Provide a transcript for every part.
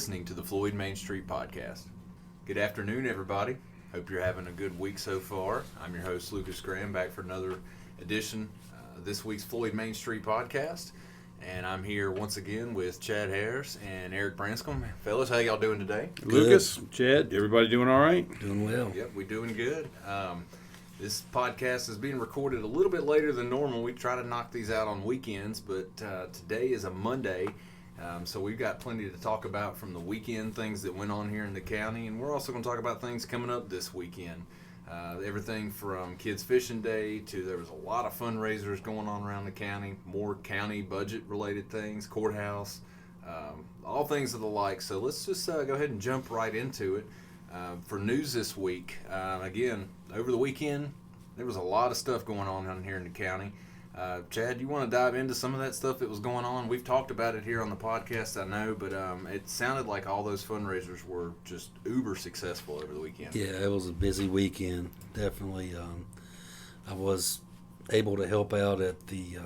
listening to the Floyd Main Street Podcast. Good afternoon, everybody. Hope you're having a good week so far. I'm your host, Lucas Graham, back for another edition of this week's Floyd Main Street Podcast. And I'm here once again with Chad Harris and Eric Branscombe. Fellas, how y'all doing today? Lucas, Chad, everybody doing all right? Doing well. Yep, we're doing good. This podcast is being recorded a little bit later than normal. We try to knock these out on weekends, but today is a Monday, so we've got plenty to talk about from the weekend, things that went on here in the county, and we're also going to talk about things coming up this weekend. Everything from Kids Fishing Day to there was a lot of fundraisers going on around the county, more county budget-related things, courthouse, all things of the like. So let's just go ahead and jump right into it. For news this week, again, over the weekend, there was a lot of stuff going on here in the county. Chad, you want to dive into some of that stuff that was going on? We've talked about it here on the podcast, I know, but it sounded like all those fundraisers were just uber successful over the weekend. Yeah, it was a busy weekend, definitely. I was able to help out at the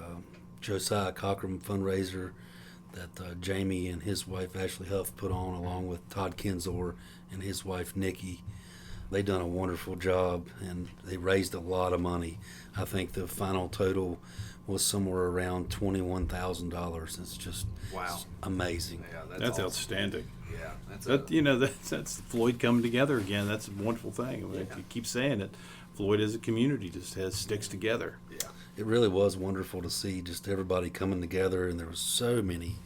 Josiah Cochram fundraiser that Jamie and his wife Ashley Huff put on, along with Todd Kenzor and his wife Nikki. They done a wonderful job, and they raised a lot of money. I think the final total was somewhere around $21,000. It's just amazing. Yeah, that's awesome. Outstanding. Yeah, that's Floyd coming together again. That's a wonderful thing. I mean, Yeah. you keep saying it. Floyd as a community just sticks together. Yeah. It really was wonderful to see just everybody coming together, and there was so many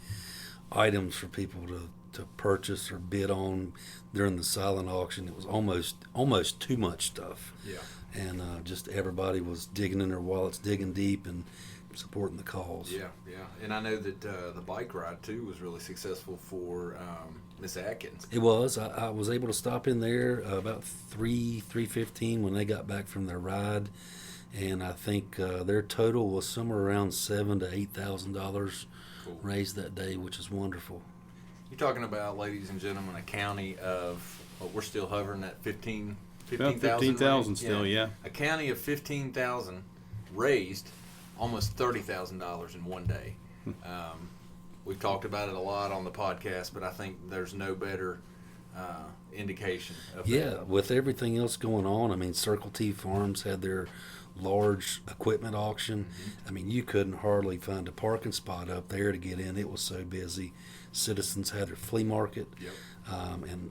items for people to purchase or bid on during the silent auction. It was almost too much stuff. Yeah. And just everybody was digging in their wallets, digging deep, and supporting the cause. Yeah. And I know that the bike ride, too, was really successful for Miss Atkins. It was. I was able to stop in there about 3:15 when they got back from their ride, and I think their total was somewhere around $7,000 to $8,000 raised that day, which is wonderful. You're talking about, ladies and gentlemen, a county of, we're still hovering at 15,000. About 15,000 still, yeah. A county of 15,000 raised almost $30,000 in one day. We've talked about it a lot on the podcast, but I think there's no better indication of that. Yeah, with everything else going on, I mean, Circle T Farms had their large equipment auction. Mm-hmm. I mean, you couldn't hardly find a parking spot up there to get in. It was so busy. Citizens had their flea market, Yep.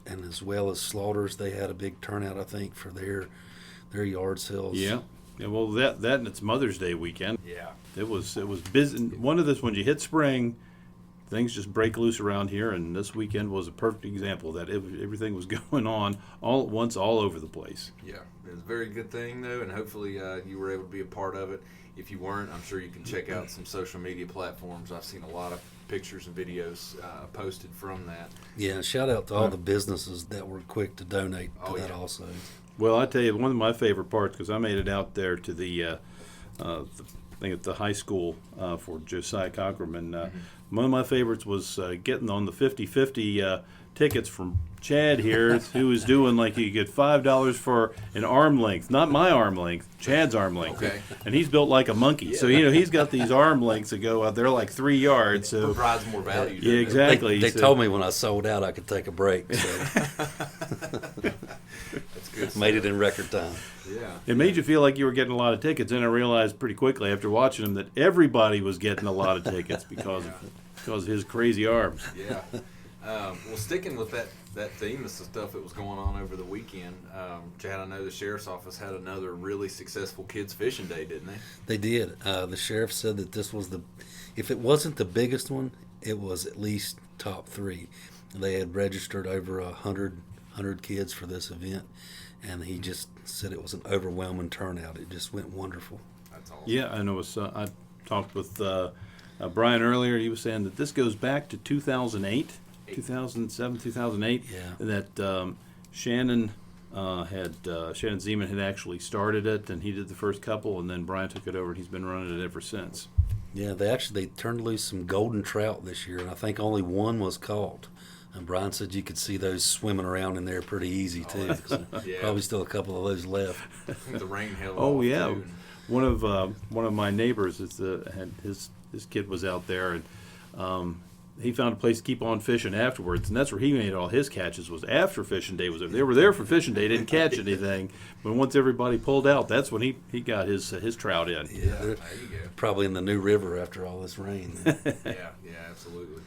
and as well as Slaughters, they had a big turnout, I think, for their yard sales. Yeah. Well, that and it's Mother's Day weekend. Yeah. It was busy. One of this, when you hit spring, things just break loose around here, and this weekend was a perfect example of that. Everything was going on all at once, all over the place. Yeah. It was a very good thing, though, and hopefully you were able to be a part of it. If you weren't, I'm sure you can check out some social media platforms. I've seen a lot of pictures and videos posted from that. Yeah, shout out to all the businesses that were quick to donate to that also. Well, I tell you, one of my favorite parts, because I made it out there to the thing at the high school for Josiah Cochram, and one of my favorites was getting on the 50-50 tickets from Chad here, who was doing like you get $5 for an arm length, not my arm length, Chad's arm length. Okay. And he's built like a monkey, so he's got these arm lengths that go out there like 3 yards. So provides more value. Yeah, exactly. They told me when I sold out I could take a break, so That's good. made it in record time. Yeah. It made you feel like you were getting a lot of tickets, and I realized pretty quickly after watching him that everybody was getting a lot of tickets because of his crazy arms. Yeah. Well, sticking with that theme of stuff that was going on over the weekend, Chad, I know the sheriff's office had another really successful kids fishing day, didn't they? They did. The sheriff said that this was if it wasn't the biggest one, it was at least top 3. They had registered over 100 kids for this event, and he just said it was an overwhelming turnout. It just went wonderful. That's awesome. Yeah, I know. I talked with Brian earlier. He was saying that this goes back to 2008, 2007, 2008. Yeah. That Shannon Zeman had actually started it, and he did the first couple, and then Brian took it over, and he's been running it ever since. Yeah, they turned loose some golden trout this year, and I think only one was caught. And Brian said you could see those swimming around in there pretty easy too. So Yeah. Probably still a couple of those left. The rain held Oh off, yeah, too. one of my neighbors had his kid was out there, and he found a place to keep on fishing afterwards, and that's where he made all his catches, was after fishing day was over. They were there for fishing day, didn't catch anything, but once everybody pulled out, that's when he got his trout in. Yeah, there you go. Probably in the new river after all this rain. Yeah, absolutely.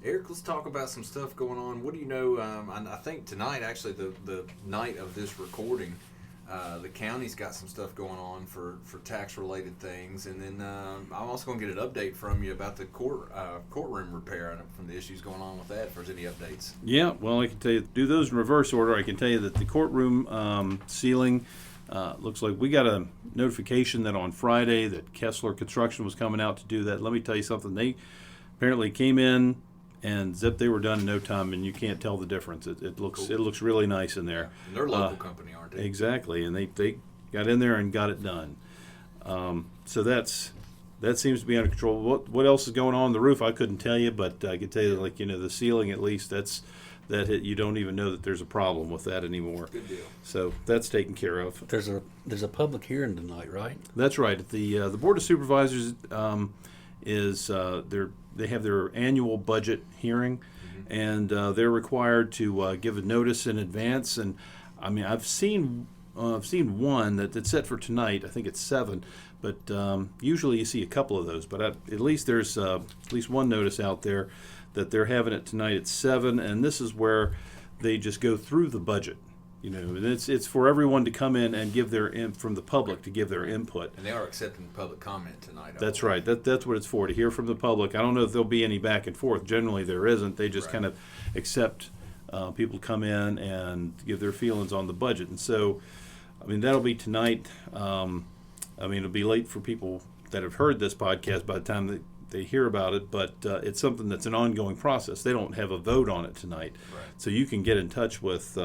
Eric, let's talk about some stuff going on. What do you know? I think tonight, actually, the night of this recording, the county's got some stuff going on for tax-related things. And then I'm also going to get an update from you about the courtroom repair from the issues going on with that, if there's any updates. Yeah, well, I can tell you, do those in reverse order. I can tell you that the courtroom ceiling, looks like we got a notification that on Friday that Kessler Construction was coming out to do that. Let me tell you something. They apparently came in, and zip, they were done in no time, and you can't tell the difference. It looks Cool. It looks really nice in there. And they're a local company, aren't they? Exactly, and they got in there and got it done. So that seems to be under control. What else is going on the roof? I couldn't tell you, but I could tell you, like, the ceiling at least. You don't even know that there's a problem with that anymore. Good deal. So that's taken care of. There's a public hearing tonight, right? That's right. The Board of Supervisors they have their annual budget hearing, and they're required to give a notice in advance. And I mean, I've seen one that's set for tonight. I think it's 7, but usually you see a couple of those. But at least there's at least one notice out there that they're having it tonight at 7, and this is where they just go through the budget. And it's for everyone to come in and give from the public to give their input. And they are accepting public comment tonight. That's right. That's what it's for, to hear from the public. I don't know if there'll be any back and forth. Generally, there isn't. They just kind of accept people come in and give their feelings on the budget. And so, I mean, that'll be tonight. I mean, it'll be late for people that have heard this podcast by the time that they hear about it, but it's something that's an ongoing process. They don't have a vote on it tonight. Right. So you can get in touch with...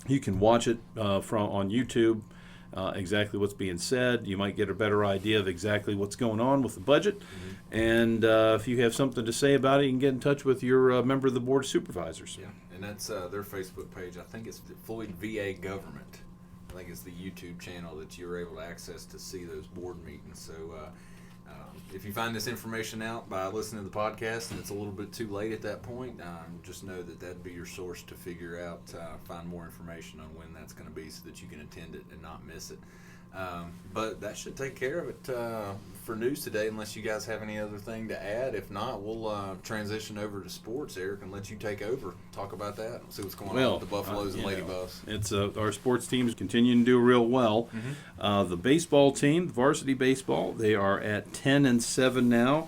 you can watch it on YouTube, exactly what's being said. You might get a better idea of exactly what's going on with the budget. Mm-hmm. And if you have something to say about it, you can get in touch with your member of the Board of Supervisors. Yeah, and that's their Facebook page. I think it's the Floyd VA Government. I think it's the YouTube channel that you're able to access to see those board meetings. So if you find this information out by listening to the podcast and it's a little bit too late at that point, just know that that'd be your source to figure out, find more information on when that's going to be so that you can attend it and not miss it. But that should take care of it for news today, unless you guys have any other thing to add. If not, we'll transition over to sports, Eric, and let you take over. Talk about that. See what's going on with the Buffaloes and Lady Buffs. It's our sports teams continuing to do real well. Mm-hmm. The baseball team, varsity baseball, they are at 10-7 now.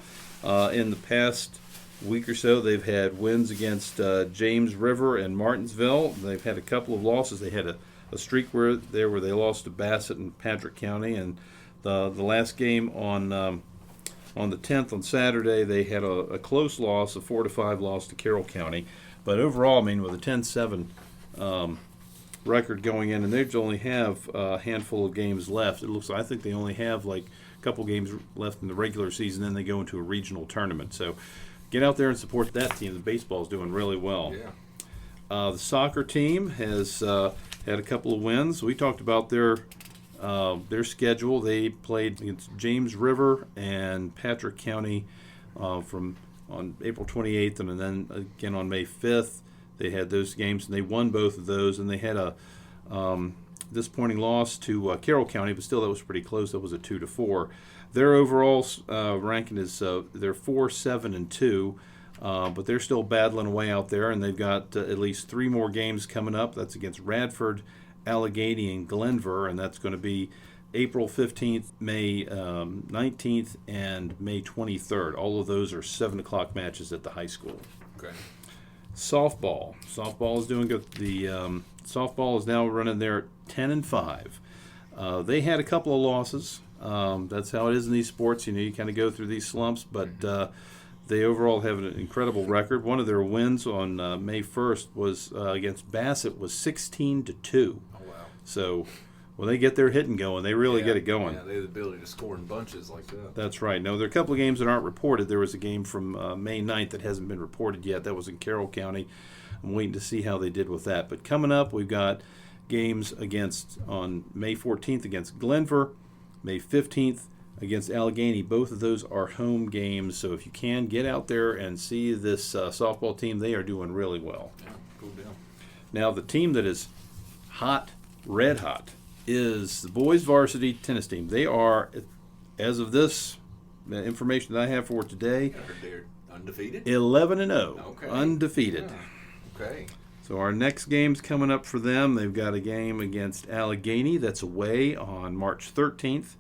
In the past week or so, they've had wins against James River and Martinsville. They've had a couple of losses. They had a streak where they lost to Bassett and Patrick County, and the last game on the 10th on Saturday, they had a close loss, a 4-5 loss to Carroll County. But overall, I mean, with a 10-7 record going in, and they only have a handful of games left. I think they only have like a couple games left in the regular season, then they go into a regional tournament. So get out there and support that team. The baseball's doing really well. Yeah. The soccer team has had a couple of wins. We talked about their schedule. They played against James River and Patrick County on April 28th, and then again on May 5th. They had those games, and they won both of those. And they had a disappointing loss to Carroll County, but still that was pretty close. That was a 2-4. Their overall ranking is they're 4-7-2. But they're still battling away out there, and they've got at least 3 more games coming up. That's against Radford, Allegheny, and Glenver, and that's going to be April 15th, May 19th, and May 23rd. All of those are 7 o'clock matches at the high school. Okay. Softball is doing good. The softball is now running there at 10-5. They had a couple of losses. That's how it is in these sports. You kind of go through these slumps, but they overall have an incredible record. One of their wins on May 1st was against Bassett was 16-2. Oh, wow. So when they get their hitting going, they really get it going. Yeah, they have the ability to score in bunches like that. That's right. No, there are a couple of games that aren't reported. There was a game from May 9th that hasn't been reported yet. That was in Carroll County. I'm waiting to see how they did with that. But coming up, we've got games on May 14th against Glenver, May 15th against Allegheny. Both of those are home games, so if you can, get out there and see this softball team. They are doing really well. Yeah, cool deal. Now, the team that is hot, red hot, is the boys varsity tennis team. They are, as of this information that I have for today, They're undefeated? 11-0, Okay. undefeated. Yeah. Okay. So our next game's coming up for them. They've got a game against Allegheny that's away on March 13th.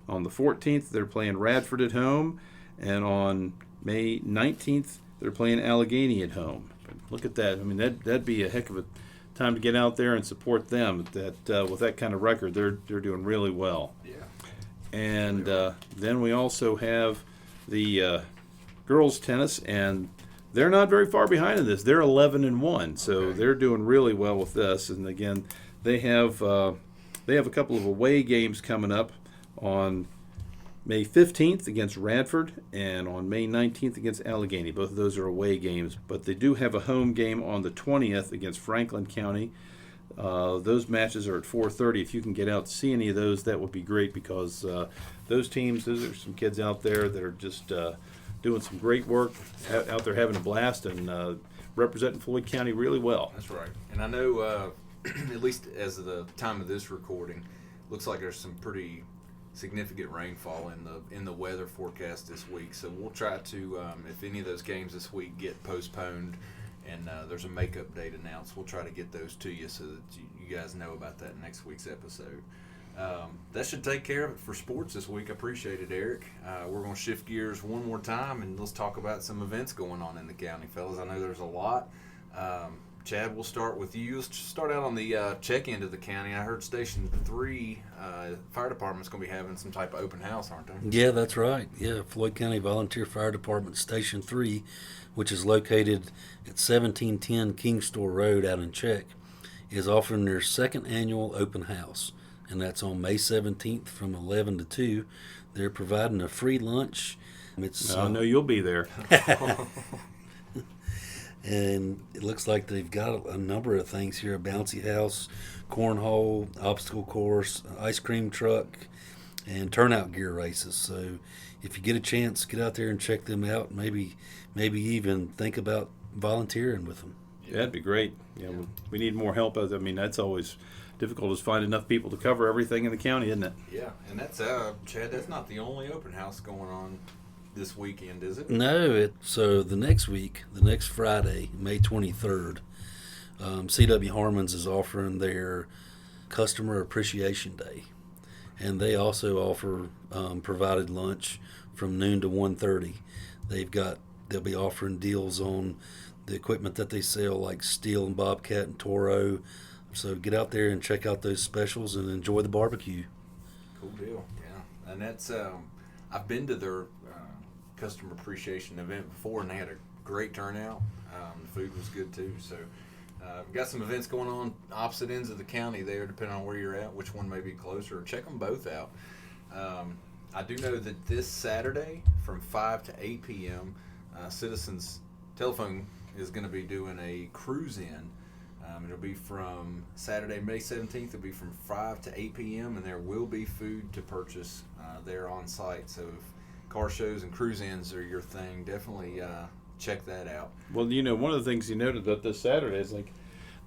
On the 14th, they're playing Radford at home. And on May 19th, they're playing Allegheny at home. But look at that. I mean, that'd be a heck of a time to get out there and support them. That with that kind of record, they're doing really well. Yeah. And then we also have the girls tennis, and they're not very far behind in this. They're 11-1, so Okay. they're doing really well with this. And again, they have a couple of away games coming up on May 15th against Radford and on May 19th against Allegheny. Both of those are away games, but they do have a home game on the 20th against Franklin County. Those matches are at 4:30. If you can get out to see any of those, that would be great, because those are some kids out there that are just doing some great work, out there having a blast, and representing Floyd County really well. That's right. And I know, at least as of the time of this recording, looks like there's some pretty significant rainfall in the weather forecast this week. So we'll try to, if any of those games this week get postponed and there's a makeup date announced, we'll try to get those to you so that you guys know about that in next week's episode. That should take care of it for sports this week. I appreciate it, Eric. We're going to shift gears one more time, and let's talk about some events going on in the county, fellas. I know there's a lot. Chad, we'll start with you. Let's start out on the check end of the county. I heard Station 3 Fire Department's going to be having some type of open house, aren't they? Yeah, that's right. Yeah, Floyd County Volunteer Fire Department Station 3, which is located at 1710 King Store Road out in Czech, is offering their second annual open house. And that's on May 17th from 11 to 2. They're providing a free lunch. I know you'll be there. And it looks like they've got a number of things here: a bouncy house, cornhole, obstacle course, ice cream truck, and turnout gear races. So if you get a chance, get out there and check them out. Maybe even think about volunteering with them. Yeah, that'd be great. Yeah, we need more help. I mean, that's always difficult, is find enough people to cover everything in the county, isn't it? Yeah, and that's Chad. That's not the only open house going on this weekend, is it? No, so the next week, the next Friday, May 23rd, C.W. Harmon's is offering their Customer Appreciation Day, and they also offer provided lunch from noon to 1:30. They'll be offering deals on the equipment that they sell, like Steel and Bobcat and Toro. So get out there and check out those specials and enjoy the barbecue. Cool deal. Yeah, and that's I've been to their customer appreciation event before, and they had a great turnout. The food was good too. So we've got some events going on opposite ends of the county there, depending on where you're at, which one may be closer. Check them both out. I do know that this Saturday from 5 to 8 p.m., Citizens Telephone is going to be doing a cruise-in. It'll be from Saturday, May 17th. It'll be from 5 to 8 p.m., and there will be food to purchase there on site. So if car shows and cruise-ins are your thing, definitely check that out. Well, one of the things you noted about this Saturday is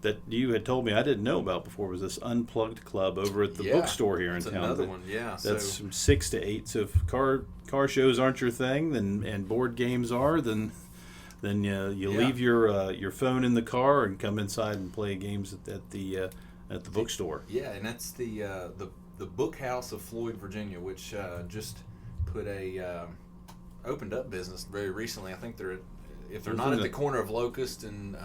that you had told me I didn't know about before was this Unplugged Club over at the bookstore here in town. Another one, yeah. That's from 6 to 8. So if car shows aren't your thing, and board games are, then you leave your phone in the car and come inside and play games at the bookstore. Yeah, and that's the Book House of Floyd, Virginia, which just put opened up business very recently. I think if they're not at the corner of Locust and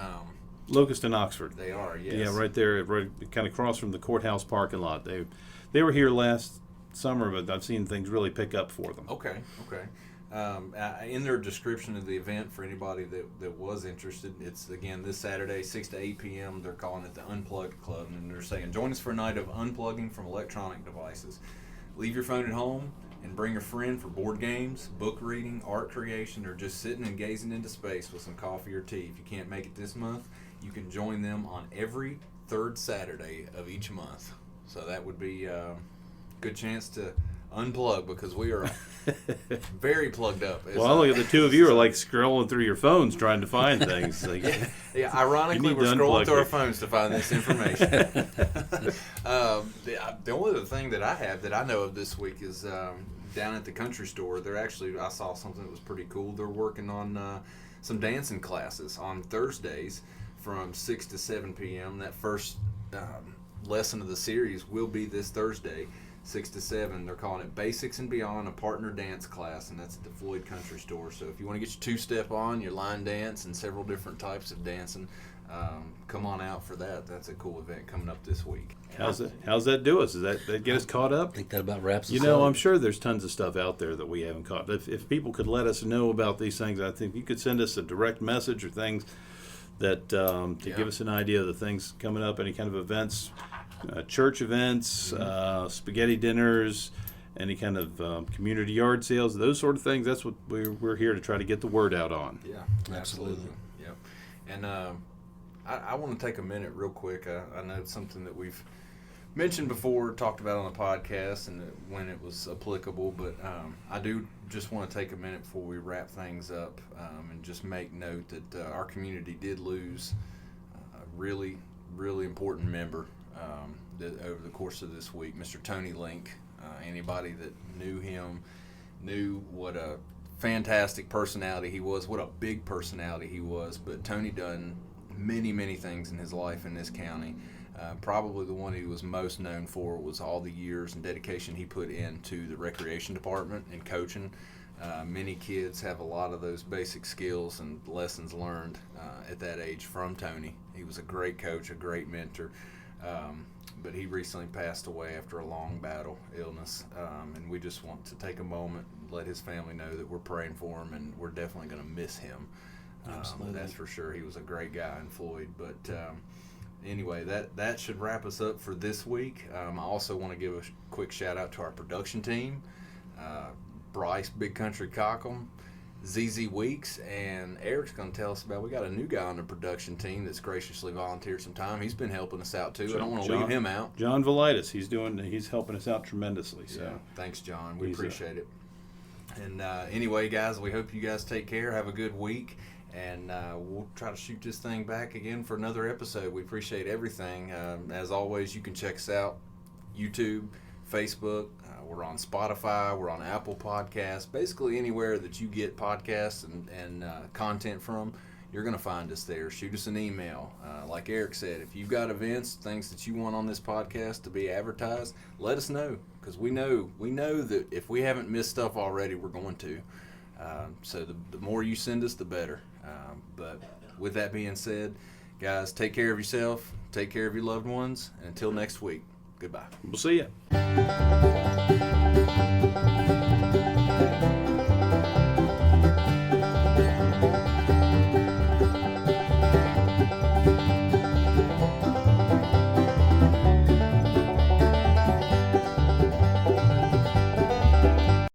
Oxford. They are, yes. Yeah, right there, right kind of across from the courthouse parking lot. They were here last summer, but I've seen things really pick up for them. Okay. In their description of the event, for anybody that was interested, it's again this Saturday, 6 to 8 p.m. They're calling it the Unplugged Club, and they're saying, join us for a night of unplugging from electronic devices. Leave your phone at home and bring a friend for board games, book reading, art creation, or just sitting and gazing into space with some coffee or tea. If you can't make it this month, you can join them on every third Saturday of each month. So that would be a good chance to unplug because we are very plugged up. Well, I look at the two of you are like scrolling through your phones trying to find things. Like, yeah, ironically, we're scrolling through our phones to find this information. The only other thing that I have that I know of this week is down at the country store. I saw something that was pretty cool. They're working on some dancing classes on Thursdays from 6 to 7 p.m. That first lesson of the series will be this Thursday, 6 to 7. They're calling it Basics and Beyond, a partner dance class, and that's at the Floyd Country Store. So if you want to get your two-step on, your line dance, and several different types of dancing, come on out for that. That's a cool event coming up this week. How's that do us? Does that get us caught up? I think that about wraps us You know, up. I'm sure there's tons of stuff out there that we haven't caught. If people could let us know about these things, I think you could send us a direct message or things that to give us an idea of the things coming up, any kind of events, church events, spaghetti dinners, any kind of community yard sales, those sort of things. That's what we're here to try to get the word out on. Yeah, absolutely. Yep. And I want to take a minute real quick. I know it's something that we've mentioned before, talked about on the podcast, and when it was applicable, but I do just want to take a minute before we wrap things up and just make note that our community did lose a really, really important member over the course of this week, Mr. Tony Link. Anybody that knew him knew what a fantastic personality he was, what a big personality he was, but Tony done many, many things in his life in this county. Probably the one he was most known for was all the years and dedication he put into the recreation department and coaching. Many kids have a lot of those basic skills and lessons learned at that age from Tony. He was a great coach, a great mentor, but he recently passed away after a long battle, illness, and we just want to take a moment and let his family know that we're praying for him, and we're definitely going to miss him. Absolutely. That's for sure. He was a great guy in Floyd, but anyway, that should wrap us up for this week. I also want to give a quick shout out to our production team, Bryce Big Country Cochram, ZZ Weeks, and Eric's going to tell us we got a new guy on the production team that's graciously volunteered some time. He's been helping us out too. I don't want to leave him out. John Velitis, he's helping us out tremendously. So yeah, thanks, John. We appreciate it. And anyway, guys, we hope you guys take care. Have a good week. And we'll try to shoot this thing back again for another episode. We appreciate everything. As always, you can check us out, YouTube, Facebook. We're on Spotify. We're on Apple Podcasts. Basically anywhere that you get podcasts and content from, you're going to find us there. Shoot us an email. Like Eric said, if you've got events, things that you want on this podcast to be advertised, let us know. Because we know that if we haven't missed stuff already, we're going to. So the more you send us, the better. But with that being said, guys, take care of yourself, take care of your loved ones, and until next week, goodbye. We'll see you.